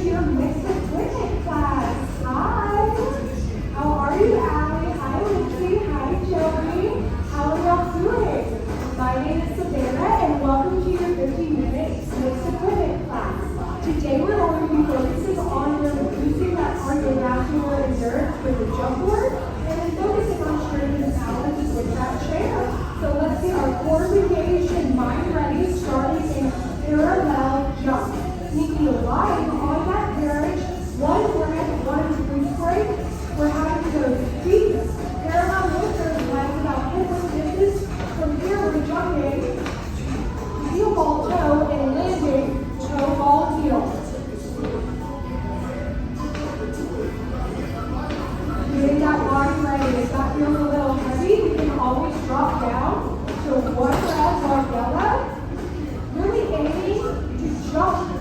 your mixed equipment class. Hi. How are you, Allie? Hi, Lindsay. Hi, Joey. How are y'all doing? My name is Savannah, and welcome to your 15-minute mixed equipment class. Today, we're going to be focusing on reducing that cardiovascular endurance with the jump board, and then focusing on strength and balance with that chair. So let's get our core engaged and mind ready, starting in parallel jump. Sneaking alive on that carriage, one forehead, one glute break. We're having to go deep, parallel with those legs about hip width distance. From here, we're jumping, heel ball toe, and landing toe ball heel. Getting that body ready. If that feels a little heavy, you can always drop down to one red, one yellow. Really aiming to jump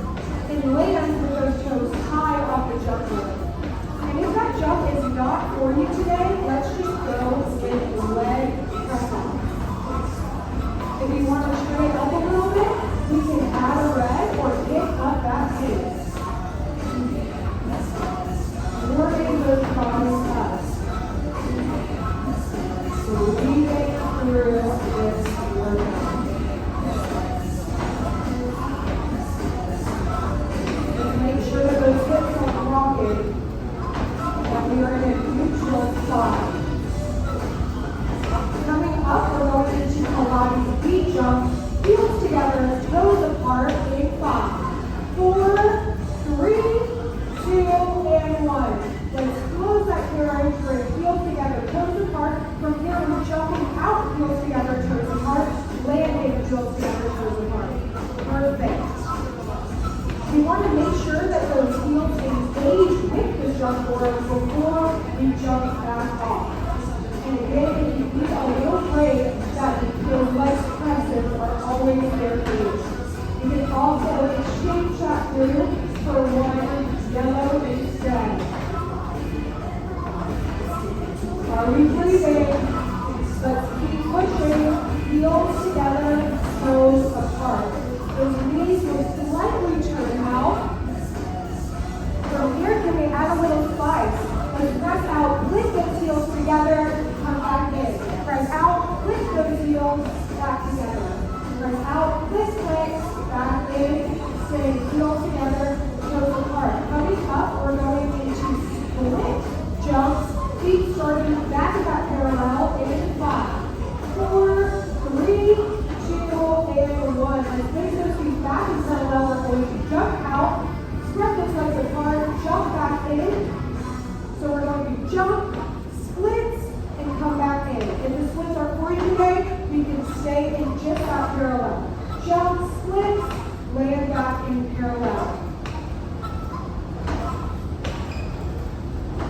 and land with those toes high off the jump board. And if that jump is not for you today, let's just go with leg press up. If you want to turn it up a little bit, we can add a red or pick up that pace. Working those bodies up. Breathing through this workout. Make sure that those hips are rocking, that we are in a neutral spot. Coming up, we're going into Pilates feet jump, heels together, toes apart in 5, 4, 3, 2, and 1. Let's close that carriage, bring heels together, toes apart. From here, we're jumping out, heels together, toes apart, landing heels together, toes apart. Perfect. We want to make sure that those heels engage with the jump board before we jump back off. And again, if you feel a little break, that those legs presses are always there for you. You can also exchange that through for one yellow instead. Are we breathing? Let's keep pushing, heels together, toes apart. Those knees will slightly turn out. From here, can we add a little spice? Let's press out, lift those heels together, come back in. Press out, lift those heels, back together. Press out, lift legs, back in. Stay heels together, toes apart. Coming up, we're going into split jumps. Feet starting back at that parallel in 5, 4, 3, 2, and 1. Let's place those feet back in parallel. We're going to jump out, spread those legs apart, jump back in. So we're going to jump, splits, and come back in. If the splits are for you today, we can stay in just that parallel. Jump, splits, land back in parallel.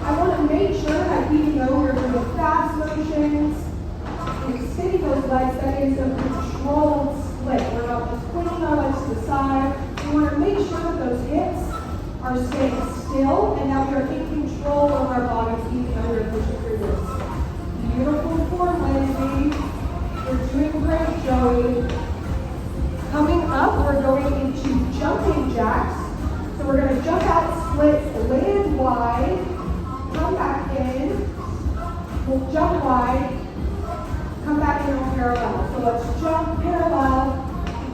I want to make sure that even though we're doing fast motions and extending those legs, that is a controlled split. We're not just putting our legs to the side. We want to make sure that those hips are staying still and that we are in control of our bodies even though we're pushing through this. Beautiful form, Lindsay. We're doing great, Joey. Coming up, we're going into jumping jacks. So we're going to jump out, split, land wide, come back in, we'll jump wide, come back in on parallel. So let's jump parallel,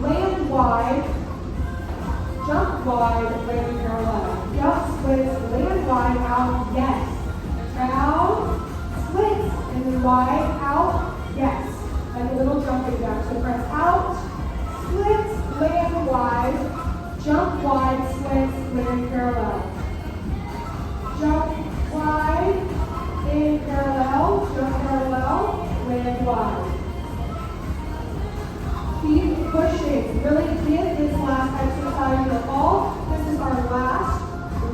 land wide, jump wide, land parallel. Jump, splits, land wide, out, yes. Out, splits, and then wide, out, yes. Like a little jumping jack. So press out, splits, land wide, jump wide, splits, land parallel. Jump wide, in parallel, jump parallel, land wide. Keep pushing. Really give this last exercise your all. This is our last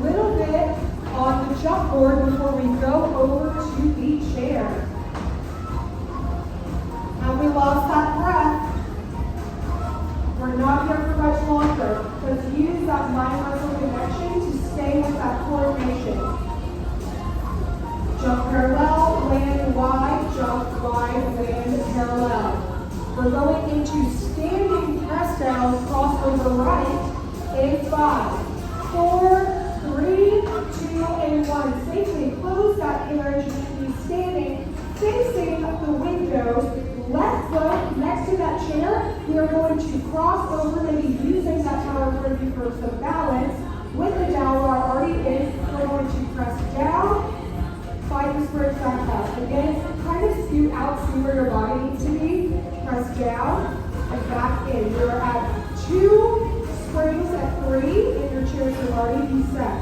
little bit on the jump board before we go over to the chair. And we lost that breath. We're not here for much longer. Let's use that mind-muscle connection to stay with that coordination. Jump parallel, land wide, jump wide, land parallel. We're going into standing press down, cross over right in 5, 4, down and safely close that hinge, you should be standing facing the windows. Left foot next to that chair, we are going to cross over, maybe using that tower for some balance. With the down bar already in, we're going to press down, find the springs back up. Again, kind of scoot out, see where your body needs to be. Press down and back in. You're at 2 springs at 3 in your chair should already be set.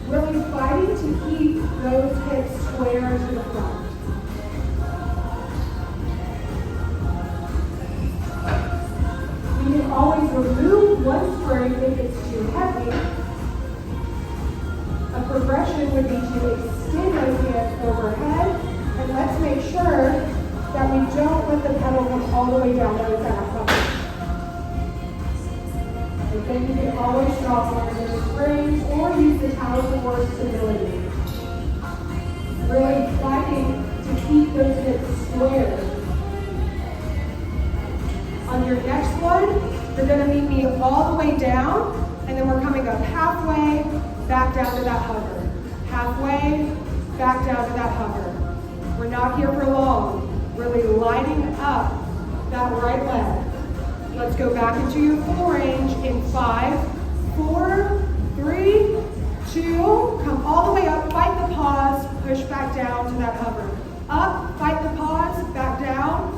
Really fighting to keep those hips square to the front. You can always remove one spring if it's too heavy. A progression would be to extend those hands overhead, and let's make sure that we don't let the pedal come all the way down those back. And then you can always drop one of those springs or use the tower for stability. Really fighting to keep those hips square. On your next one, you're going to meet me all the way down, and then we're coming up halfway, back down to that hover. Halfway, back down to that hover. We're not here for long. Really lighting up that right leg. Let's go back into your full range in 5, 4, 3, 2. Come all the way up, fight the pause, push back down to that hover. Up, fight the pause, back down,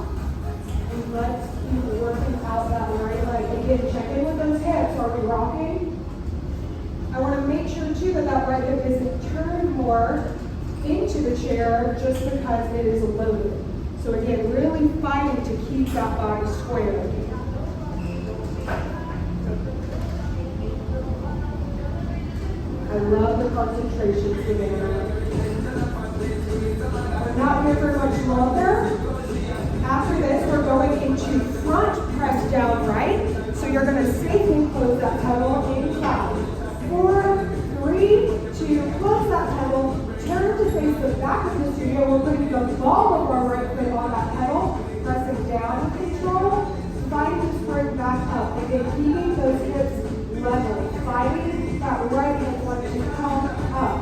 and let's keep working out that right leg. Again, check in with those hips. Are we rocking? I want to make sure too that that right hip isn't turned more into the chair just because it is loaded. So again, really fighting to keep that body square. I love the concentration, Savannah. We're not here for much longer. After this, we're going into front press down right. So you're going to safely close that pedal in 5, 4, 3, 2. Close that pedal. Turn to face the back of the studio. We're putting the ball of our right foot on that pedal. Pressing down with control. Fighting to spring back up. Again, keeping those hips level. Fighting that right hip wants to come up.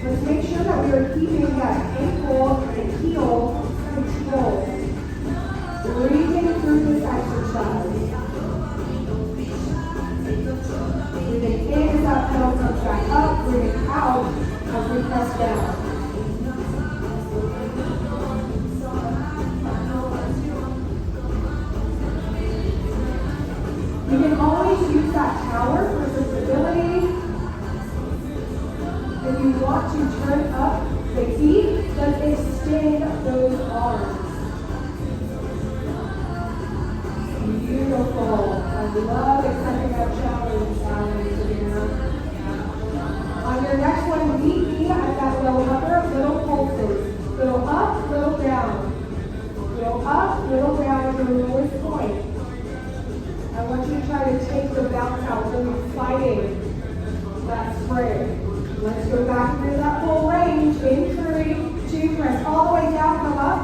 Let's make sure that we are keeping that ankle and heel control. Breathing through this exercise. Breathing in as that pedal comes back up, breathing out as we press down. You can always use that tower for some stability. If you want to turn up the feet, let's extend those arms. Beautiful. I love accepting that challenge, Savannah. On your next one, meet me at that little hover, little pulses. Little up, little down. Little up, little down at your lowest point. I want you to try to take the bounce out, really fighting that spring. Let's go back through that full range. In 3, 2, press all the way down, come up.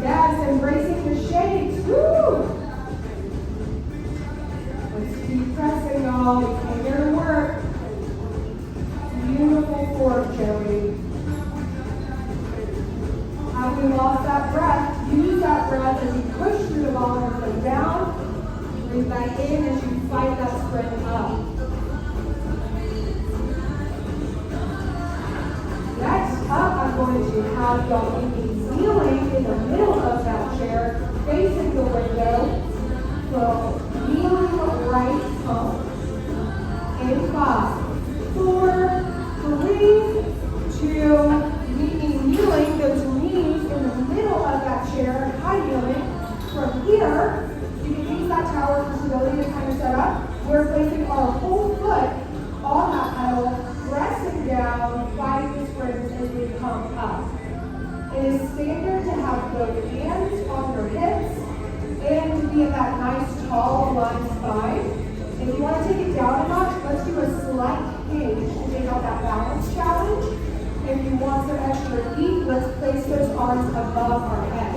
Yes, embracing the shakes. Woo! Let's keep pressing, y'all. We came here to work. Beautiful form, Joey. Have we lost that breath? Use that breath as you push through the ball and come down. Breathe back in as you fight that sprint up. Next up, I'm going to have y'all be kneeling in the middle of that chair, facing the window. So, kneeling right up. In 5, 4, 3, 2, kneeling, those knees in the middle of that chair, high kneeling. From here, you can use that tower for stability to kind of set up. We're placing our whole foot on that pedal, pressing down, fighting the springs as we come up. It is standard to have both hands on your hips and to be in that nice, tall, aligned spine. If you want to take it down a notch, let's do a slight hinge to take out that balance challenge. If you want some extra heat, let's place those arms above our head.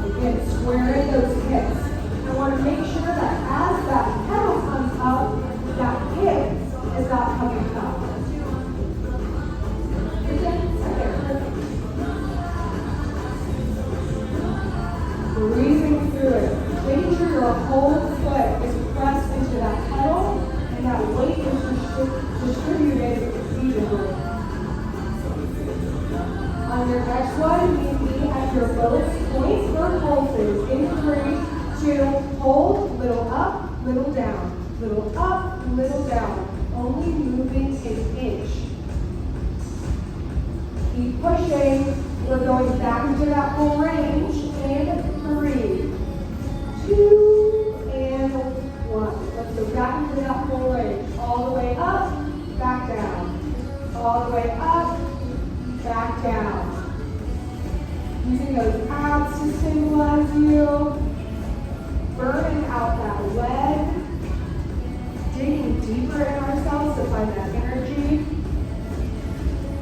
Again, squaring those hips. I want to make sure that as that pedal that full range in 3, 2, and 1. Let's go back into that full range. All the way up, back down. All the way up, back down. Using those abs to stabilize you. Burning out that leg. Digging deeper in ourselves to find that energy.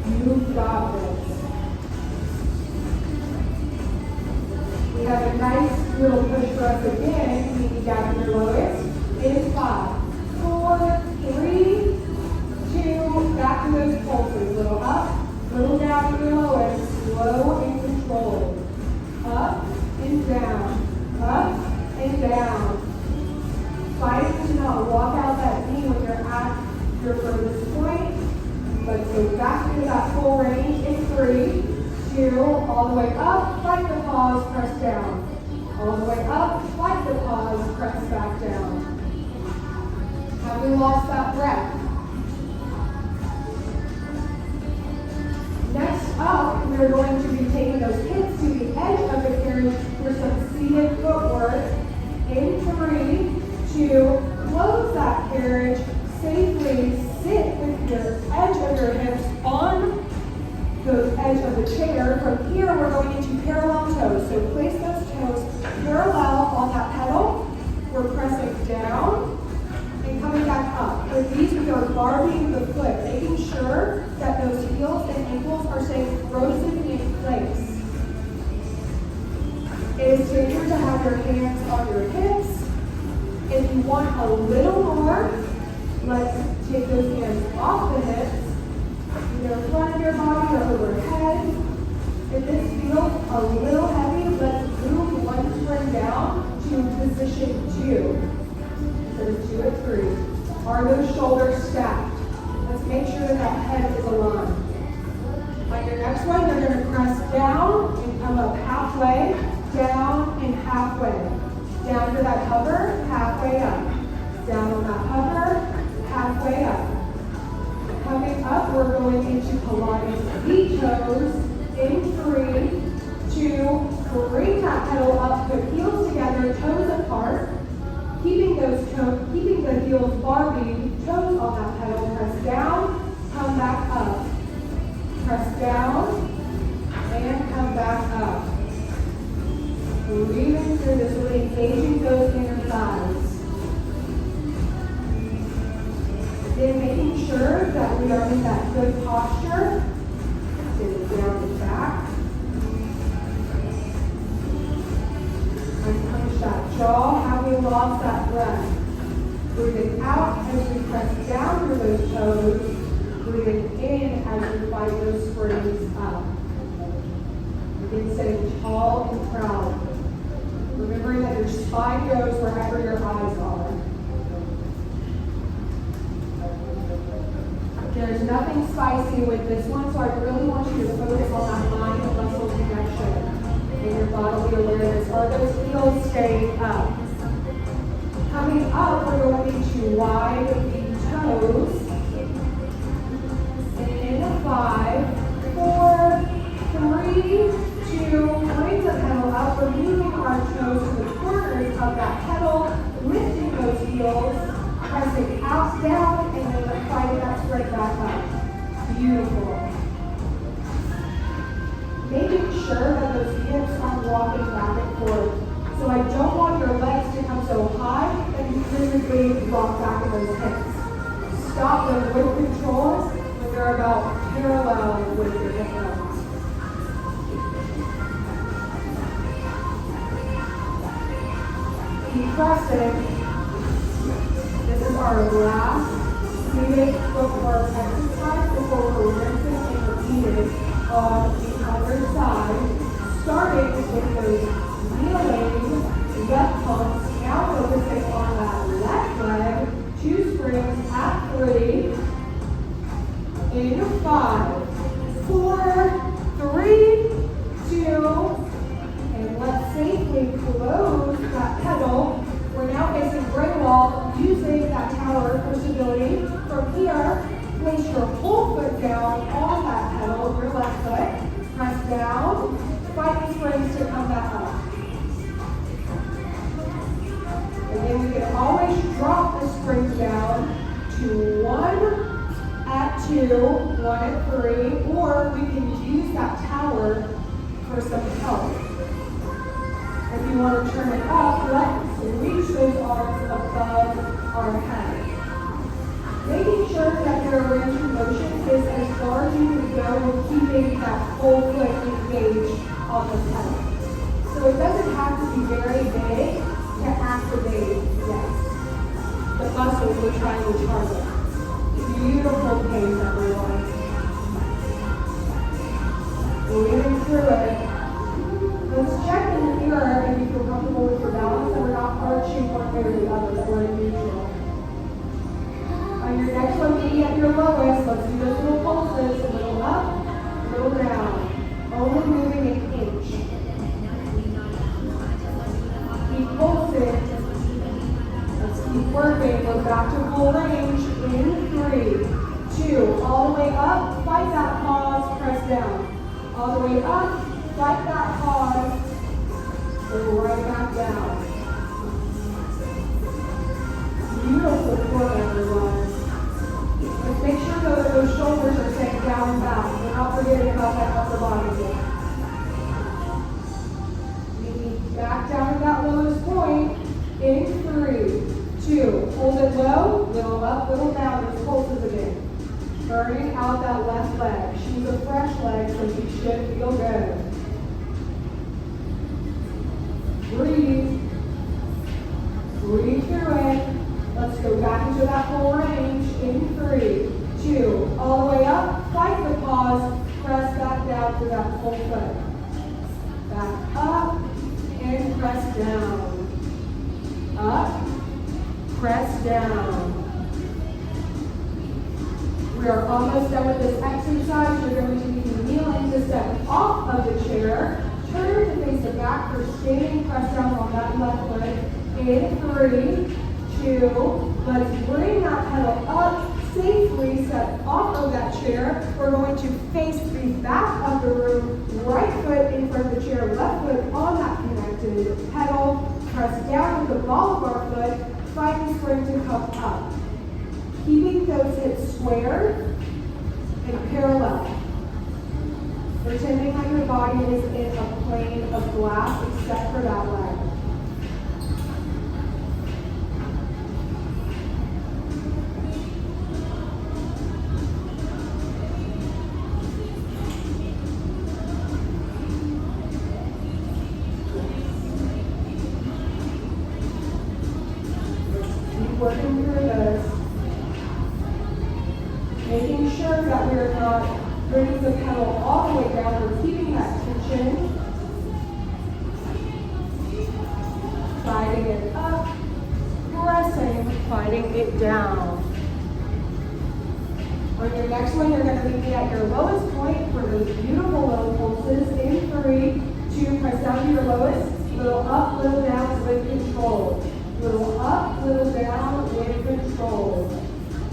You've got this. We have a nice little push for us again. Knees down to your lowest. In 5, 4, 3, 2, back to those pulses. Little up, little down to your lowest. Slow and controlled. Up and down. Up and down. Fight to not walk out that knee when you're at your furthest point. Let's go back into that full range in 3, 2, all the way up, fight the pause, press down. All the way up, fight the pause, press back down. Have we lost that breath? Next up, we're going to be taking those hips to the edge of the carriage for some seated footwork. In 3, 2, close that carriage, safely sit with your edge of your hips on the edge of the chair. From here, we're going into parallel toes. So place those toes parallel on that pedal. We're pressing down and coming back up. With these, we are barbing the foot, making sure that those heels and ankles are staying frozen in place. It is standard to have your hands on your hips. If you want a little more, let's take those hands off the hips, either in front of your body or overhead. If this feels a little heavy, let's move one spring down to position 2. So 2 and 3. Are those shoulders stacked? Let's make sure that that head is aligned. On your next one, you're going to press down and come up halfway, down and halfway. Down to that hover, halfway up. Down on that hover, halfway up. Coming up, we're going into Pilates feet toes. In 3, 2, bring that pedal up, put heels together, toes apart. Keeping the heels barbing, toes on that pedal. Press down, come back up. Press down, and come back up. Breathing through this, really engaging those inner thighs. Then making sure that we are in that good posture. Sit down and back. Unpunch that jaw. Have we lost that breath? Breathing out as we press down through those toes. Breathing in as we fight those springs up. Begin sitting tall and proud. Remembering that your spine goes wherever your eyes are. There's nothing spicy with this one, so I really want you to focus on that mind and muscle connection in your bodily awareness. Are those heels staying up? Coming up, we're going into wide feet toes. In 5, 4, 3, 2, bring the pedal up. We're moving our toes to the corners of that pedal, lifting those heels, pressing out, down, and then fighting that straight back up. Beautiful. Making sure that those hips aren't walking back and forth. So I don't want your legs to come so high that you physically rock back in those hips. Stop those with control when they're about parallel with your hip bones. Keep pressing. This is our last seated footwork exercise before we're rinsing and repeating on the other side. Starting with those kneeling left pumps. Now focusing on that left leg. 2 springs at 3. In 5, 4, 3, 2, and let's safely close that pedal. We're now facing gray wall, using that tower for stability. From here, place your whole foot down on that pedal, your left foot. Press down, springs to come back up. And then we can always drop the springs down to 1 at 2, 1 at 3, or we can use that tower for some help. If you want to turn it up, let's reach those arms above our head. Making sure that your range of motion is as far as you can go with keeping that whole foot engaged on the pedal. So it doesn't have to be very big to activate the muscles we're trying to target. Beautiful pace, everyone. Breathing through it. Let's check in the mirror if you feel comfortable with your balance and we're not arching one way or the other, that we're in neutral. On your next one, maybe at your lowest, let's do those little pulses, a little up, a little down. Only moving an inch. Keep pulsing. Let's keep working. Go back to full range in 3, 2. All the way up, fight that pause, press down. All the way up, fight that pause, go right back down. Beautiful form, everyone. Let's make sure though that those shoulders are staying down and back. We're not forgetting about that upper body here. Maybe back down to that lowest point in 3, 2. Hold it low, little up, little down, those pulses again. Burning out that left leg. She's a fresh leg, so you should feel good. Breathe. Breathe through it. Let's go back into that full range in 3, 2. All the way up, fight the pause, press back down to that full foot. Back up and press down. Up, press down. We are almost done with this exercise. You're going to be kneeling to step off of the chair. Turn to face the back for standing press down on that left foot. In 3, 2. Let's bring that pedal up safely. Step off of that chair. We're going to face the back of the room. Right foot in front of the chair. Left foot on that connected pedal. Press down with the ball of our foot. Find the spring to come up. Keeping those hips square and parallel. Pretending like your body is in a plane of glass except for that leg. Keep working through this. Making sure that we're not bringing the pedal all the way down. We're keeping that tension. Fighting it up. Pressing, fighting it down. On your next one, you're going to meet me at your lowest point for those beautiful low pulses. In 3, 2, press down to your lowest. Little up, little down with control. Little up, little down with control.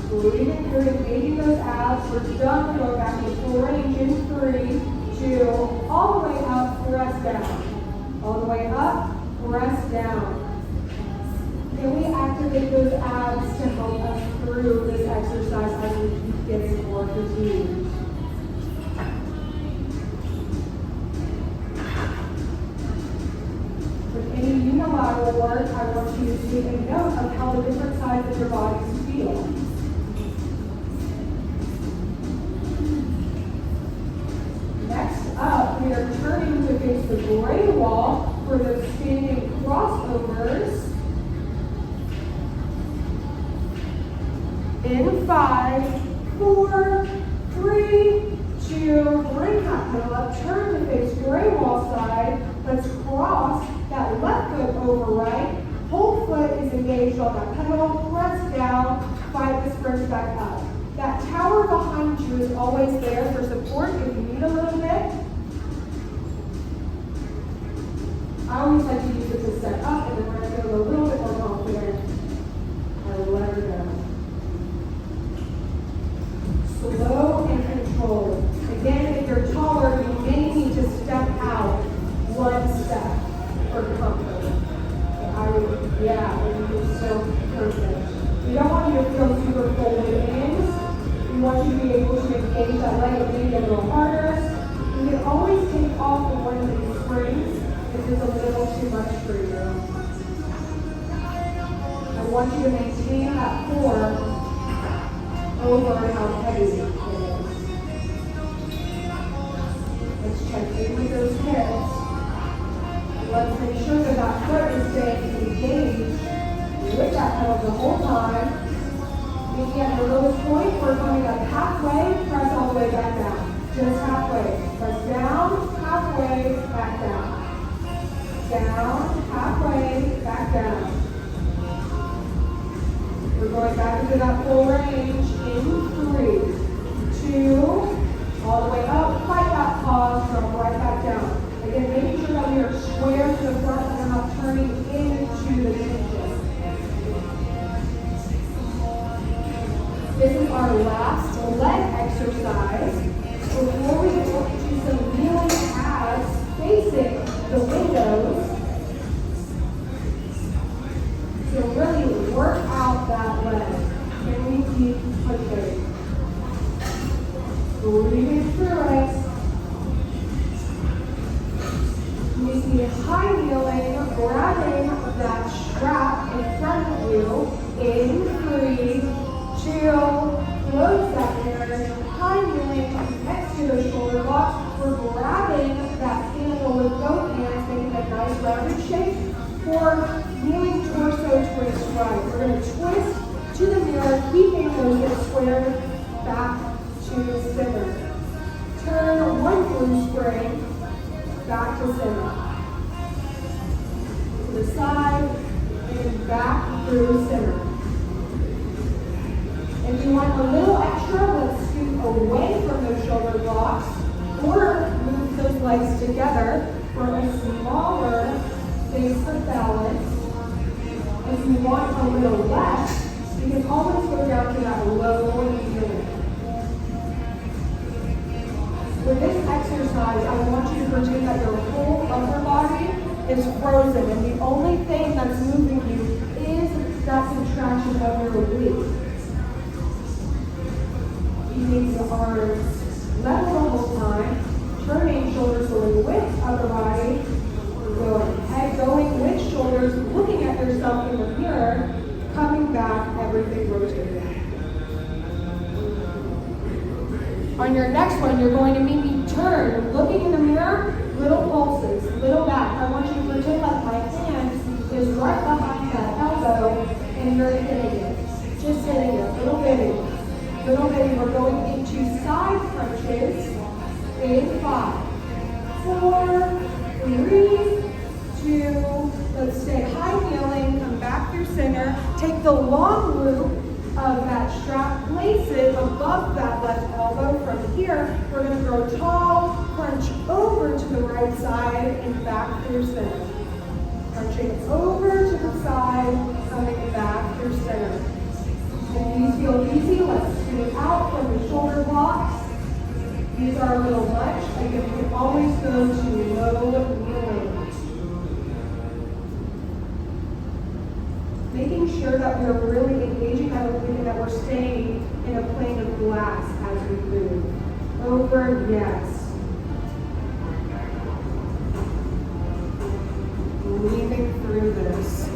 Breathing through, engaging those abs. We're done. Go back to full range in 3, 2. All the way up, press down. All the way up, press down. Can we activate those abs to help us through this exercise as we keep getting more fatigued? With any unilateral work, I want you to take a note of how the different sides of your bodies feel. Up, we are turning to face the gray wall for those standing crossovers. In 5, 4, 3, 2, bring that pedal up, turn to face gray wall side. Let's cross that left foot over right. Whole foot is engaged on that pedal, press down, fight the springs back up. That tower behind you is always there for support if you need a little bit. I always like to use it to set up, and then when I feel a little bit more confident, I let her go. Slow and controlled. Again, if you're taller, you may need to step out 1 is a little too much for you. I want you to maintain that form over how heavy it is. Let's check in with those hips. Let's make sure that that foot is staying engaged with that pedal the whole time. Maybe at the lowest point, we're coming up halfway, press all the way back down. Just halfway. Press down, halfway, back down. Down, halfway, back down. We're going back into that full range in 3, 2, all the way up, fight that pause, drop right back down. Again, making sure that we are square to the front and we're not turning into the hinges. This is our last leg exercise. Before we go into some kneeling abs facing the windows, to really work out that leg. Can we keep pushing? Breathing through it. You see high kneeling, grabbing that strap in front of you in 3, 2, close that mirror, high kneeling next to the shoulder blocks. We're grabbing that handle with both hands, making a nice rounded shape for kneeling torso twist right. We're going to twist to the mirror, keeping those hips squared back to center. Turn one through spring back to center. To the side and back through center. If you want a little extra, let's scoot away from those shoulder blocks or move those legs together for a smaller base of balance. If you want a little less, you can always go down to that low kneeling. With this exercise, I want you to pretend that your whole upper body is frozen and the only thing that's moving you is that contraction of your obliques. Keeping the arms level the whole time, turning shoulders going with upper body, head going with shoulders, looking at yourself in the mirror, coming back, everything rotated. On your next one, you're going to make me turn, looking in the mirror, little pulses, little back. I want you to pretend like my hand is right behind that elbow and you're hitting it. Just hitting it, little bitty. Little bitty, we're going into side crunches in 5, 4, 3, 2, let's stay high kneeling, come back through center, take the long loop of that strap, place it above that left elbow. From here, we're going to grow tall, crunch over to the right side and back through center. Crunching over to the side, coming back through center. If these feel easy, let's scoot out from the shoulder blocks. These are a little much. Again, you can always go to low kneeling. Making sure that we're really engaging that oblique and that we're staying in a plane of glass as we move. Over, yes. Weaving through this.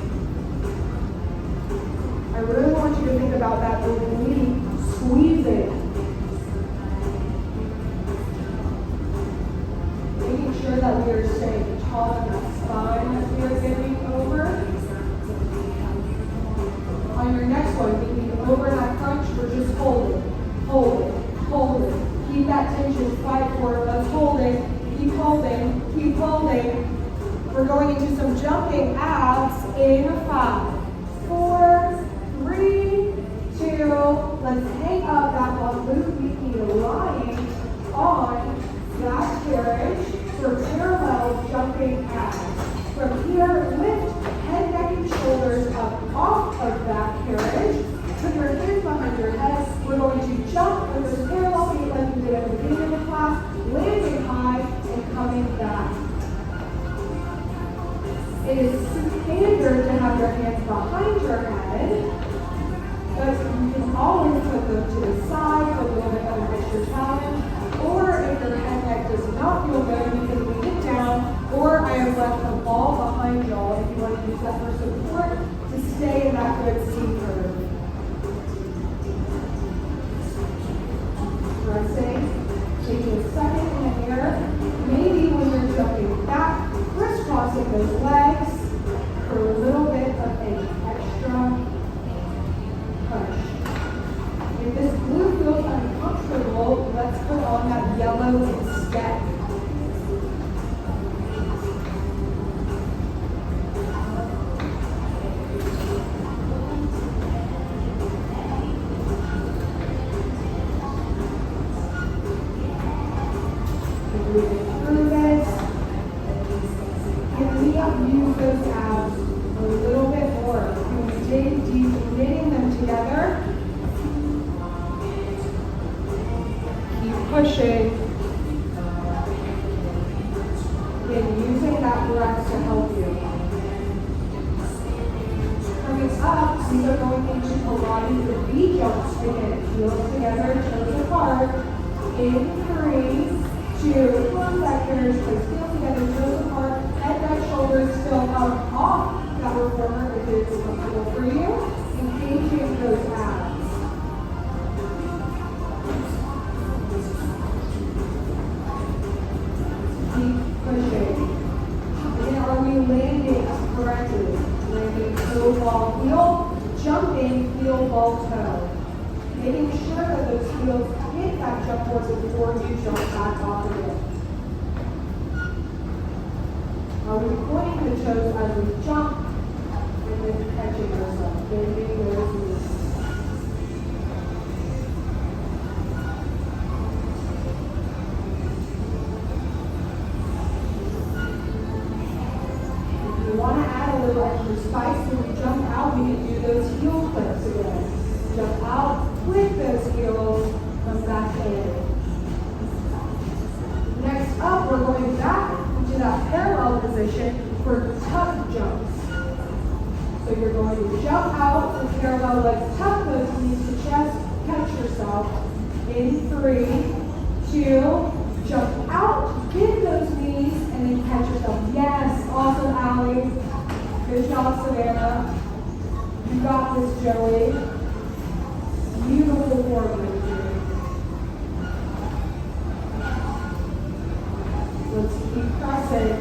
I really want you to think about that oblique squeezing. Making sure that we are staying tall in that spine as we are getting over. On your next one, maybe over that crunch, we're just holding, holding, holding. Keep that tension, fight for it. Let's hold it. Keep holding, keep holding. We're going into some jumping abs in 5, 4, 3, 2. Let's hang up that one loop. We need lying on that carriage for parallel jumping abs. From here, lift head, neck, and shoulders up off of that carriage. Put your hands behind your head. We're going to jump with those parallel feet like we did at the beginning of the class, landing high and coming back. It is standard to have your hands behind your head, but you can always put them to the side for a little bit of an extra challenge. Or if your head neck does not feel good, you can lean it down, or I have left a behind y'all if you want to use that for support to stay in that good C curve. Pressing, taking a second in the air. Maybe when you're jumping back, crisscrossing those legs for a little bit of an extra push. If this blue feels uncomfortable, let's put on that yellow instead. Use those abs a little bit more. You can dig deep, knitting them together. Keep pushing. Again, using that breath to help you. Coming up, we are going into Pilates with V jumps again. Heels together, toes apart. In 3, 2, close that carriage, place heels together, toes apart. Head, neck, shoulders still out off that reformer if it's comfortable for you. Engaging those abs. Keep pushing. And are we landing correctly? Landing toe, ball, heel, jumping, heel, ball, toe. Making sure that those heels hit that jump board before you jump back off of it. Are we pointing the toes as we jump and then catching ourselves, bending those knees? If you want to add a little extra spice when we jump out, we can do those heel flips again. Jump out, flip those heels, come back in. Next up, we're going back to that parallel position for tuck jumps. So you're going to jump out with parallel legs, tuck those knees to chest, catch yourself. In 3, 2, jump out, bend those knees, and then catch yourself. Yes, awesome, Allie. Good job, Savannah. You got this, Joey. Beautiful form right here. Let's keep pressing.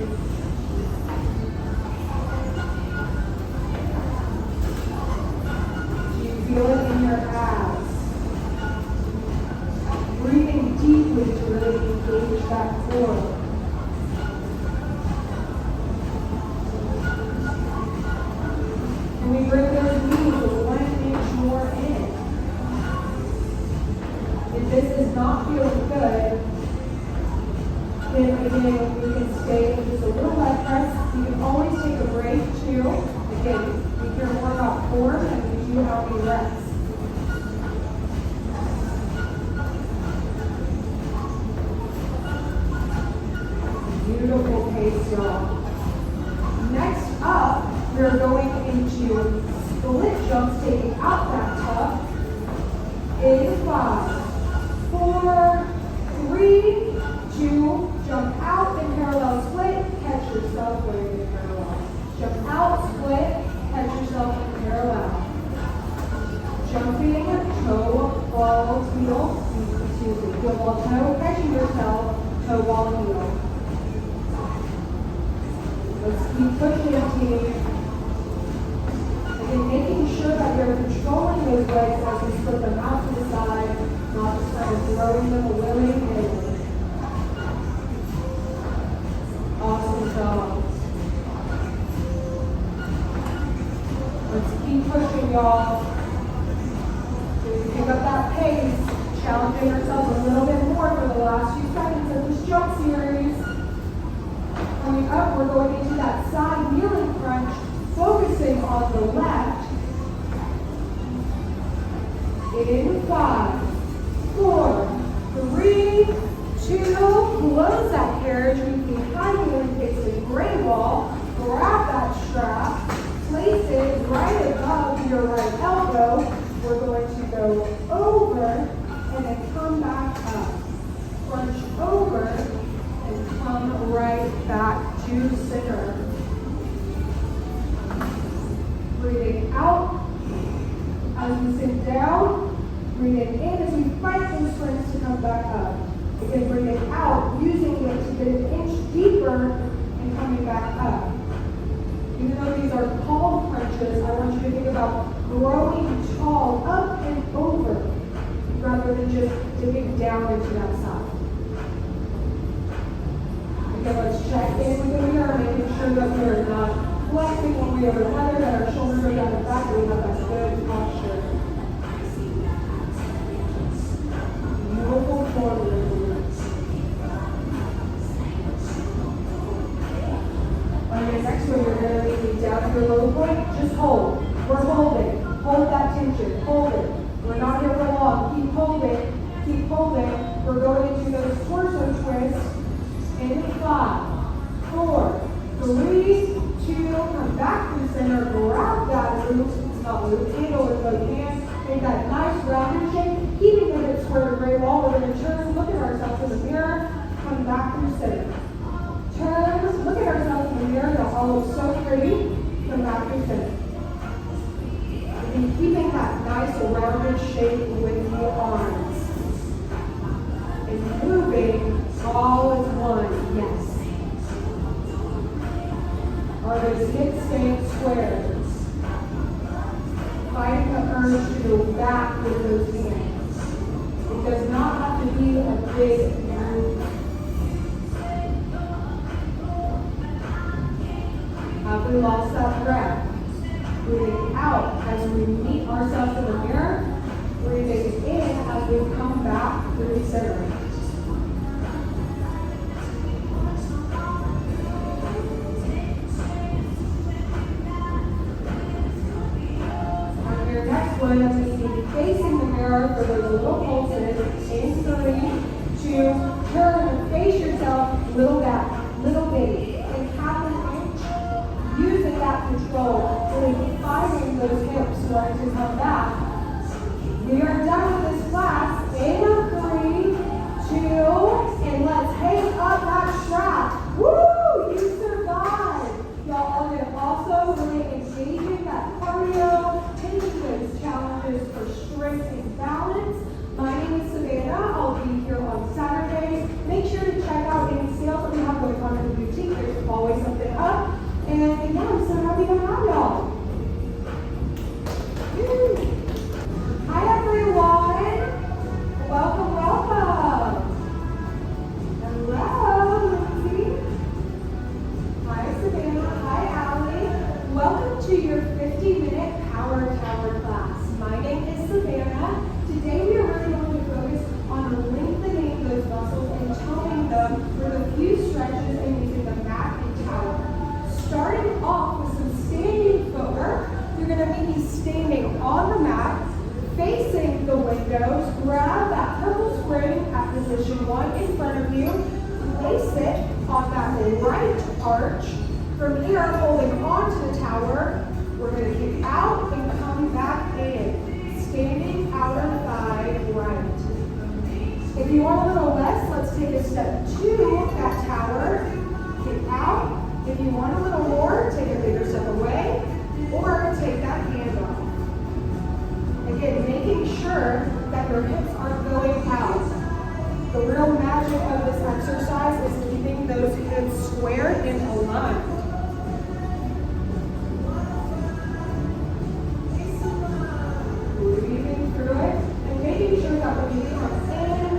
Do you feel it in your abs? Breathing deeply to really engage that core. And we bring those knees 1 inch more in. If this is not feeling good, then again, we can stay with just a little leg press. You can always take a break too. Again, we care more about form than we do how we rest. Beautiful pace, y'all. Next up, we're going into split jumps, taking out that tuck. In 5, 4, 3, 2, jump out in parallel split, catch yourself going in parallel. Jump out, split, catch yourself in parallel. Jumping, toe, ball, heel, heel, ball, toe, catching yourself, toe, ball, heel. Let's keep pushing, team. Again, making sure that you're controlling those legs as we slip them out to the side, not just kind of throwing them willy-nilly. Awesome job. Let's keep pushing, y'all. So we pick up that pace, challenging ourselves a little bit more for the last few seconds of this jump series. Coming up, we're going into that side kneeling crunch, focusing on the left. In 5, 4, 3, 2, close that carriage. We can high kneeling facing gray wall. Grab that strap, place it right above your right elbow. We're going to go over and then come back up. Crunch over and come right back to center. As we sink down, bring it in as we fight those strengths to come back up. Again, bring it out, using it to get an inch deeper and coming back up. Even though these are called crunches, I want you to think about growing tall up and over rather than just dipping down into that side. Again, let's check in with the mirror, making sure that we are not flexing one way or another, that our shoulders are down the back, and we have that good posture. Beautiful forward. On your next one, you're going to lean down to your low point. Just hold. We're holding. Hold that tension. Hold it. We're not here for long. Keep holding. Keep holding. We're going into those torso twists. In 5, 4, 3, 2, come back to center. Grab that loop. It's not loop. Handle with both hands. Make that nice rounded shape. Keeping the hips square to gray wall. We're going to turn. Look at ourselves in the mirror. Come back through center. Turn, look at ourselves in the mirror, that all looks so pretty. Come back to center. And keeping that nice rounded shape with the arms. And moving all as one, yes. Are those hips staying square? Fighting the urge to go back with those hands. It does not have to be a big movement. We lost that breath. Breathing out as we meet ourselves in the mirror. Breathing in as we come back through center. On your next one, as we see facing the mirror for those little pulses. In 3, 2, turn, face yourself, little back, little baby. And half an using that control, really fighting those hips wanting to come back. We are done with this class. In 3, 2, and let's hang up that strap. Woo! You survived. Y'all are going to also really engage in that cardio, taking those challenges for strength and balance. My name is Savannah. I'll be here on Saturdays. Make sure to check out any sales that we have going on in the boutique. There's always something up. And yeah, I'm so happy to have y'all. Hi everyone. Welcome, welcome. Hello, Lindsay. Hi Savannah. Hi Allie. Welcome to your 50-minute Power Tower class. My name is Savannah. Today we are really going to focus on lengthening those muscles and toning them with a few stretches and using the mat and tower. Starting off with some standing footwork, you're going to be standing on the mat, facing the windows. Grab that purple spring at position 1 in front of you. Place it on that right arch. From here, holding on to the tower, we're going to kick out and come back in. Standing outer thigh right. If you want a little less, let's take a step to that tower. Kick out. If you want a little more, take a bigger step away, or take that hand off. Again, making sure that your hips aren't going out. The real magic of this exercise is keeping those hips square and aligned. Breathing through it, and making sure that when you come in,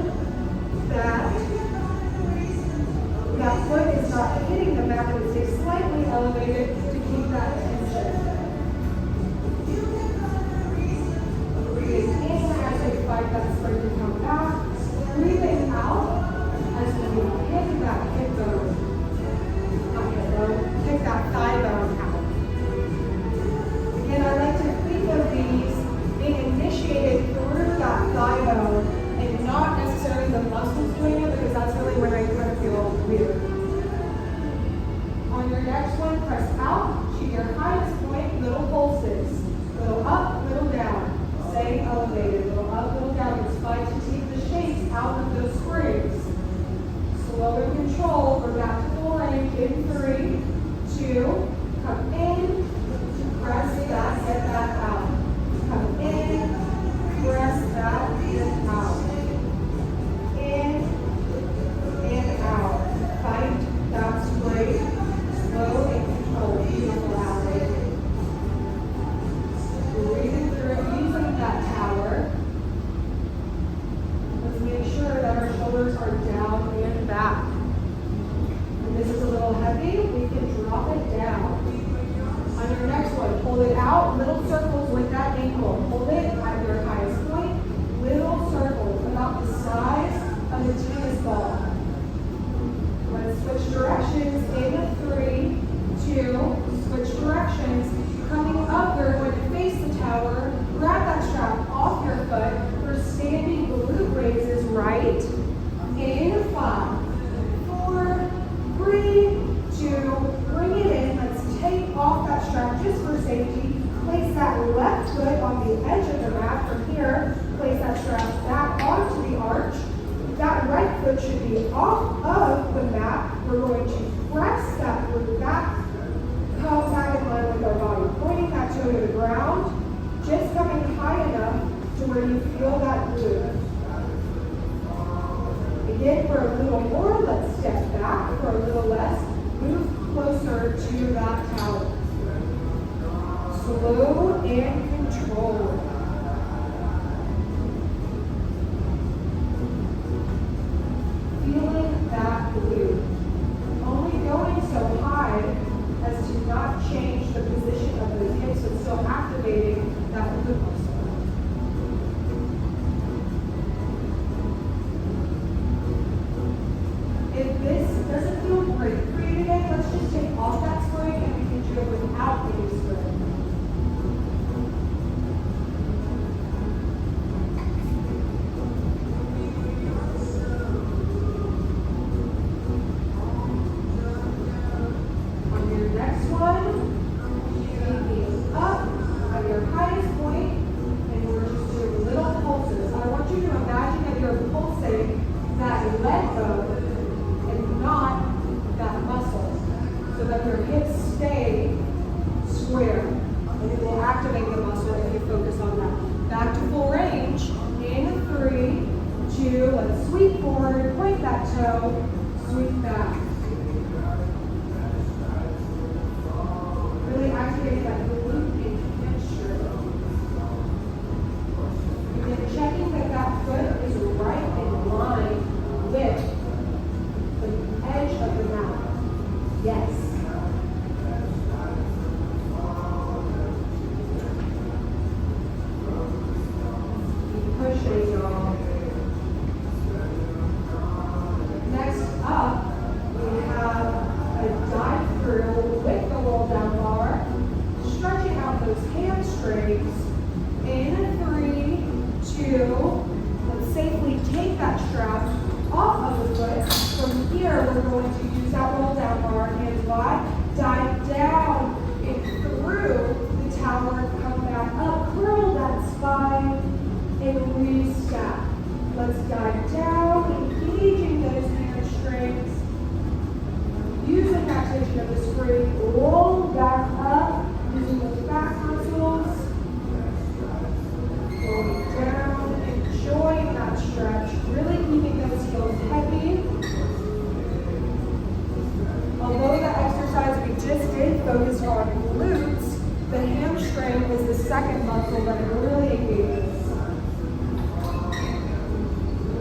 that foot is not hitting the mat, but it stays slightly elevated to keep that tension. Breathing in as we fight that spring to come back. Breathing out as we hit that hip bone. Not hip bone, hit that thigh bone out. Again, I like to think of these being initiated through that thigh bone and not necessarily the muscles doing it, because that's really when I kind of feel weird. On your next one, press out to your highest point, little pulses. Little up, little down. Staying elevated, little up, little down. It's fine to take the shapes out of those springs. Slow and control. We're back to full range in 3, 2, come in, press that, get that out. Come in, on the edge of the mat. From here, place that strap back onto the arch. That right foot should be off of the mat. We're going to press that glute back, come back in line with our body, pointing that toe to the ground, just coming high enough to where you feel that glute. Again, for a little more, let's step back. For a little less, move closer to that tower. Slow and controlled. Feeling that glute. Only going so high as to not change the position of the hips, but still activating that glute muscle. If this doesn't feel great for you today, let's just take off that spring and we can do it without any spring. On your next one, taking up at your highest point, and we're just doing little pulses. I want you to imagine that you're pulsing that leg bone and not that muscle, so that your hips stay square, and it will activate the muscle if you focus on that. Back to full range. In 3, 2, let's sweep forward, point that toe, sweep back. Really activate that glute and hamstring. And then checking that that foot is right in line with the edge of the mat. Yes. Keep pushing, y'all. Next up, we have a dive through with the roll down bar, stretching out those hamstrings. In 3, 2, let's safely take that strap off of the foot. From here, we're going to use that roll down bar, hands wide, dive down and through the tower, come back up, curl that spine, and re-step. Let's dive down, engaging those hamstrings, using that tension of the spring, roll back up, using those back muscles, rolling down, enjoying that stretch, really keeping those heels heavy. Although the exercise we just did focused on glutes, the hamstring is the second muscle that it really engages.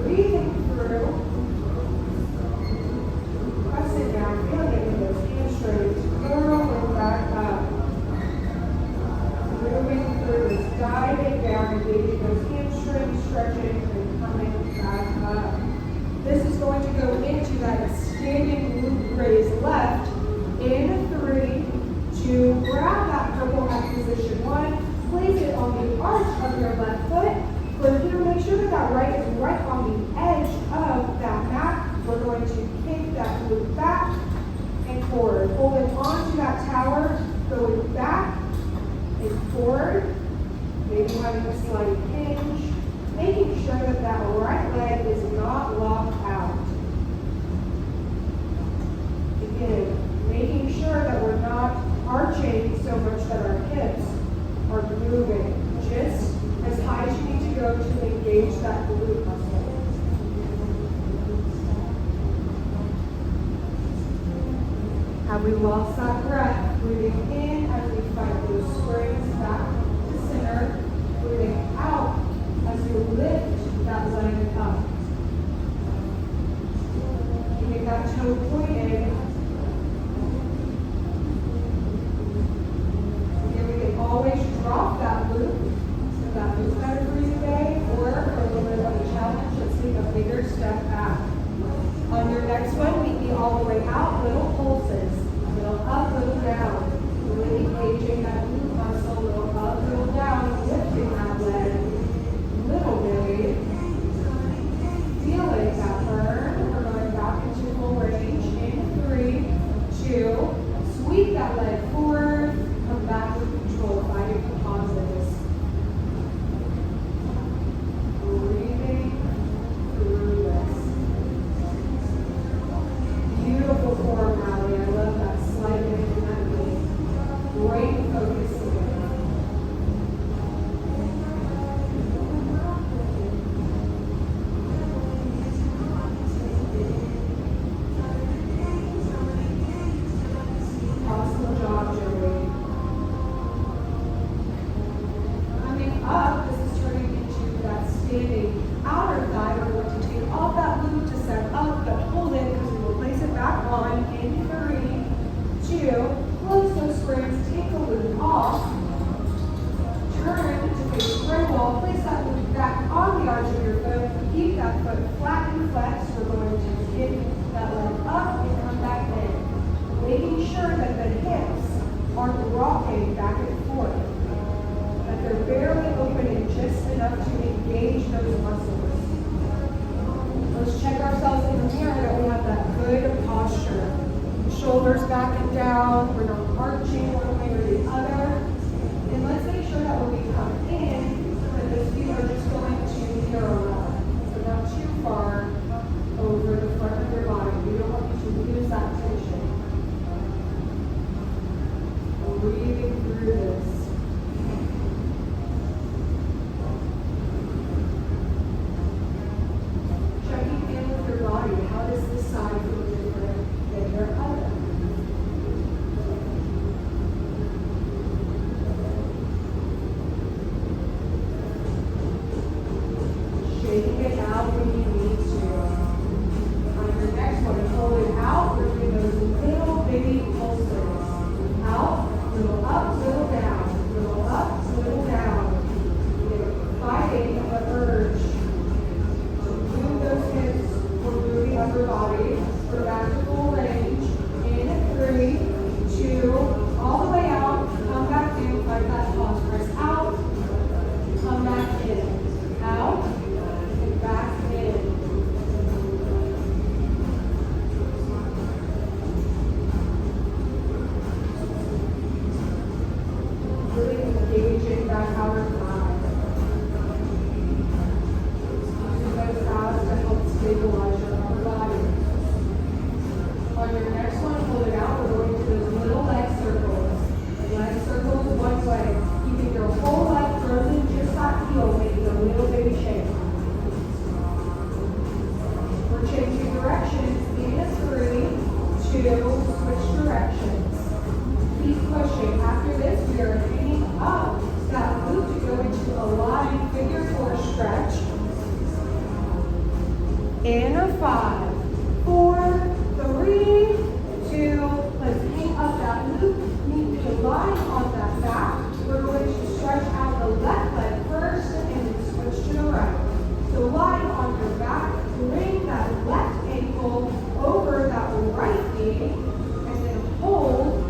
Breathing through, pressing down, feeling it with those hamstrings, curling back up. Moving through this, diving down, engaging those hamstrings, stretching, and coming back up. This is going to go into that standing glute raise left. In 3, 2, grab that purple at position 1, place it on the arch of your left foot. From here, make sure that that right is right on the edge of that mat. We're going to kick that glute back and forward. Holding onto that tower, going back and forward, maybe having a slight hinge, making sure that that right leg is not locked out. Again, making sure that we're not arching so much that our hips are moving just as high as you need to go to engage that glute muscle. Have we lost that breath? Breathing in as we find those springs back to center. Breathing out as you lift that leg up. Keeping that toe pointed. Again, we can always drop that loop. If that feels better for you today, or for a little bit of a challenge, let's take a bigger step back. On your next one, meet me all the way out, little pulses. Little up, little down. Really engaging that glute muscle, little up, little down, lifting that leg. Little belly. Feeling that burn. We're going back into full range. In rocking back and forth. That they're barely opening just enough to engage those muscles. Let's check ourselves in the mirror that we have that good posture. Shoulders back and down, we're not arching one way or the other. And let's make sure that when we come in, that those feet are just going to mirror up. So not too far over the front of your body. We don't want you to lose that tension. Breathing through this. Checking in with your body. How does this side feel different than your other? Shaking it out when you need to. On your next one, hold it out. We're doing those little baby pulses. Out, little up, little down. Little up, little down. You're fighting the urge to move those hips or move the upper body. We're back to full range. In 3, 2, all the way out. Come back in, fight that pause. Press out. Come back in. Out. And back in. Really engaging that outer thigh. Using those abs to help stabilize your upper body. On your next one, pull it out. We're going to those little leg circles. Leg circles one way. Keeping your whole leg frozen, just that heel, making a little baby shape. We're changing directions in 3, 2, switch directions. Keep pushing. After this, we are hanging up that loop to go into a lying figure 4 stretch. In 5, 4, 3, 2. Let's hang up that loop. Need to lie on that back. We're going to stretch out the left leg first and then switch to the right. So lying on your back, bring that left ankle over that right knee and then hold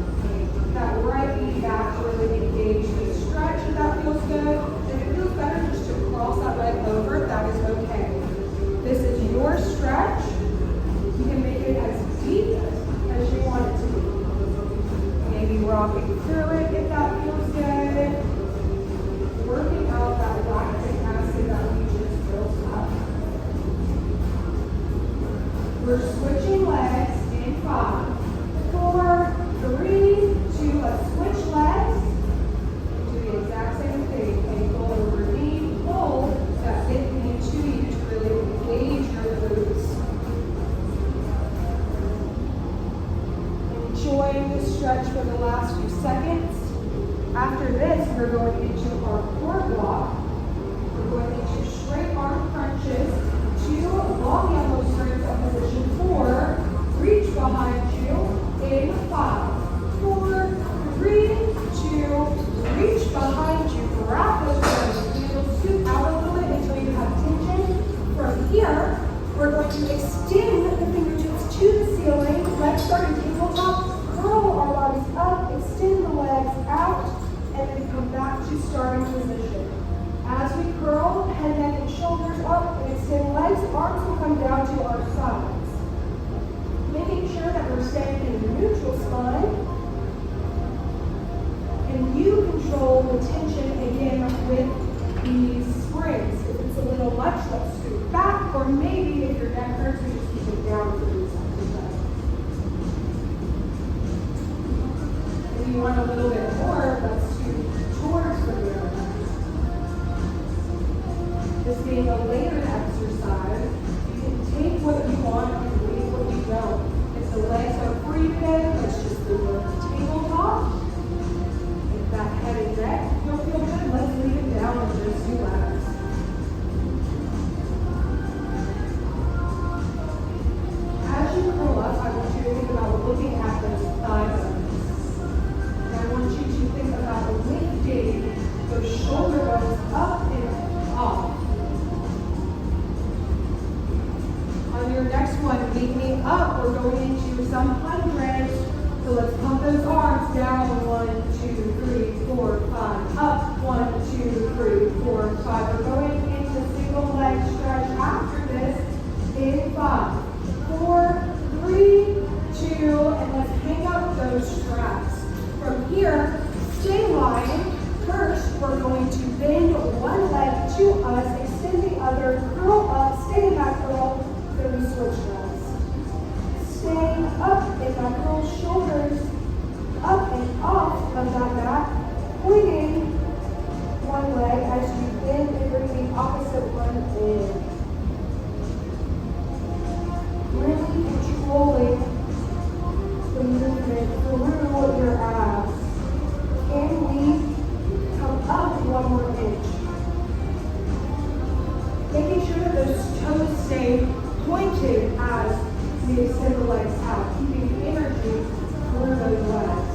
that right knee back to really engage the stretch. If that feels good, if it feels better just to cross that leg over, that is okay. This is your stretch. You can make it as deep as you want it to be. Maybe rocking through it if that feels good. Working out that lactic acid that we just built up. We're switching legs in 5, 4, 3, 2. Let's switch legs. Do the exact same thing. Ankle over knee. Hold that hip knee to you to really engage your glutes. Enjoying the stretch for the last few seconds. After this, we're going into our core block. We're going into straight arm crunches. 2 long elbow strings at position 4. Reach behind you in 5, 4, 3, 2. Reach behind you. Grab those legs. Heels scoot out a little bit until you have tension. From here, we're going to extend the fingertips to the ceiling. Legs start in tabletop. Curl our bodies up. Extend the legs out. And then come back to starting position. As we curl, head, neck, and shoulders up and extend legs, arms will come down to our sides. Making sure that we're staying in a neutral spine. And you control the tension again with these springs. If it's a little much, let's scoot back, or maybe if your neck hurts, we just keep it down for these exercises. If you want a little bit more, let's scoot towards the mirror. This being a layered exercise, you can take what you want and leave what you don't. If the legs are free today, let's just do the tabletop. If that head and neck don't feel good, let's leave it down and just do legs. As you curl up, I want you to think about looking at those thigh bones. And I want you to think about lifting those shoulder bones up and off. On your next one, meet me up. We're going into some hundreds. So let's pump those arms down. 1, 2, off of that mat, pointing one leg as you bend and bring the opposite one in. Really controlling the movement through your abs. Can we come up one more inch? Making sure that those toes stay pointed as we extend the legs out, keeping the energy through those legs.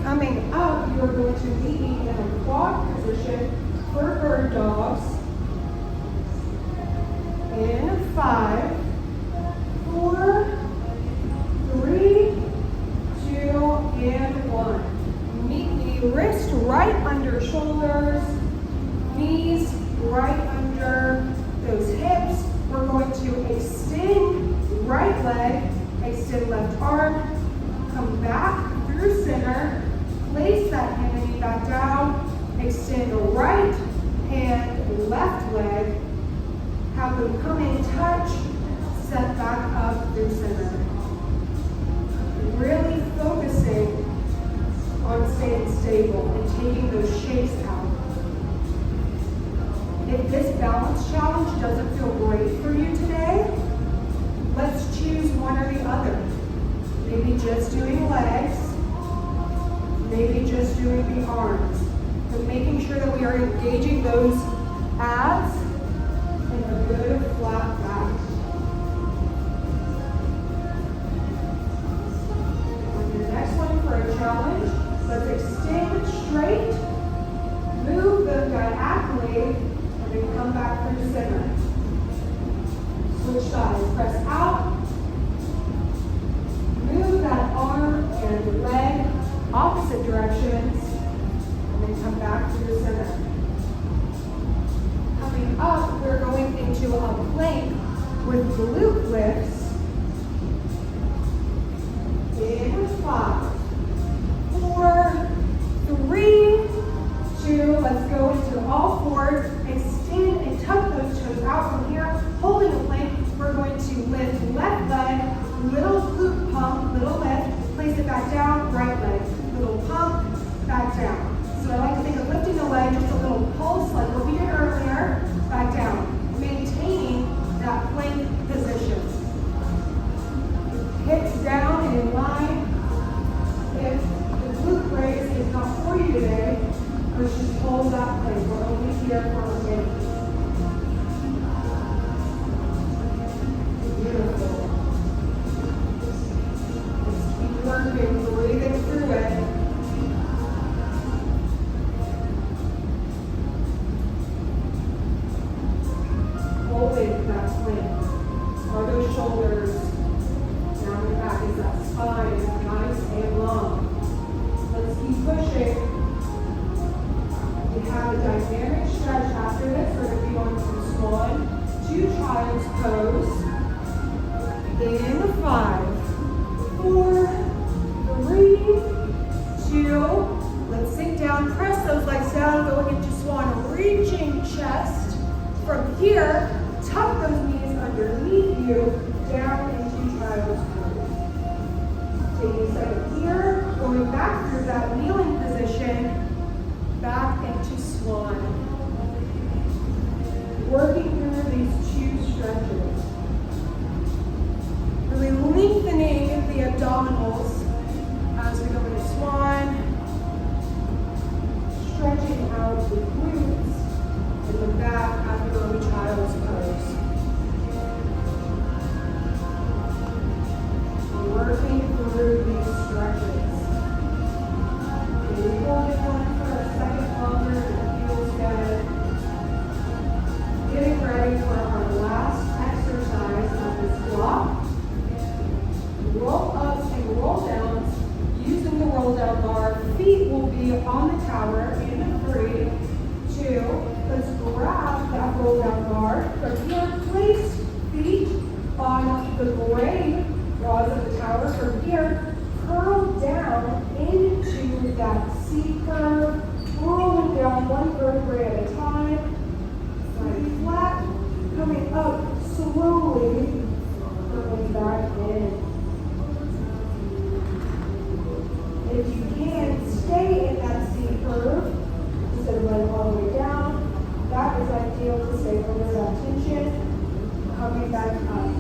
Coming up, you're going to be in a quad position for bird dogs. In 5, 4, 3, 2, and 1. Meet the wrist right under shoulders, knees right under those hips. We're going to extend right leg, extend left arm, come back through center, place that hand and knee back down, extend the right hand, left leg, have them come in touch, set back up through center. Really focusing on staying stable and taking those shapes out. If this balance challenge doesn't feel great for you today, let's choose one or the other. Maybe just doing legs, maybe just doing the arms. But making sure that we are engaging those abs in a good flat back. On the next one for a challenge, let's extend straight, move them diagonally, and then come back through center. Switch sides, press out, move that arm and leg opposite directions, and then with glute lifts. In 5, 4, 3, 2, let's go into all fours. Extend and tuck those toes out from here, holding a plank. We're going to lift left leg, little glute pump, little lift, place it back down, right leg, little pump, back down. So I like to think of lifting the leg, just a little pulse like what we did earlier, back down, maintaining that plank position. Hips down and in line. If the glute raise is not for you today, let's just hold that plank. We're only here for a minute. Beautiful. Just keep working, breathing through it. Holding that plank. Are those shoulders down and back? Is that spine nice and long? Let's keep pushing. We have a dynamic stretch after this. We're going to be going from swan to child's pose. In 5, 4, 3, 2. Let's sink down. Press those legs down. Going into swan. Reaching chest. From here, tuck those knees underneath you. Down into child's pose. Taking a second here. Going back through that kneeling position. Back into swan. Working through these 2 stretches. Really lengthening the abdominals as we go into swan. Stretching out the glutes and the back as we go into child's pose. Working through these stretches. Maybe holding one for a second longer if it feels good. Getting ready for our last exercise of this block. Roll ups and roll downs using the roll down bar. Feet will be on the tower in 3, 2. Let's grab that roll down bar. From here, place feet on the gray rods of the tower. From here, curl down into that C curve, rolling down 1 vertebrae at a time. Lying flat, coming up slowly, curling back in. If you can, stay in that C curve instead of letting all the way down. That is ideal to stay under that tension. Coming back up.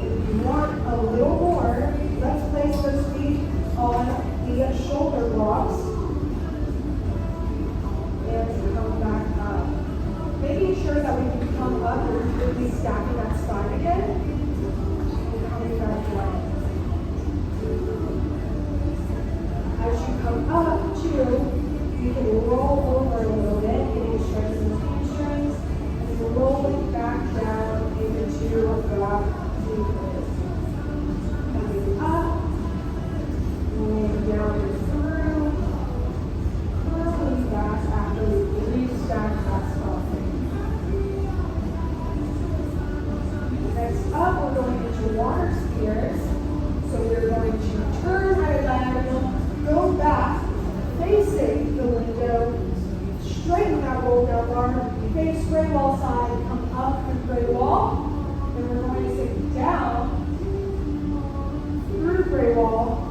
If you want a little more, let's place those feet on the shoulder blocks and come back up. Making sure that we can come up and really stacking that spine again and coming back down. As you come up too, you can roll over a little bit, getting stretches in the hamstrings, and rolling back down into that C-curve. Coming up, rolling down and through, curling back after we restack that spine. Next up, we're going into water skiers. So we're going to turn at a diagonal, go back, facing the window, straighten that roll down bar, face gray wall side, come up and gray wall. Then we're going to sink down through gray wall,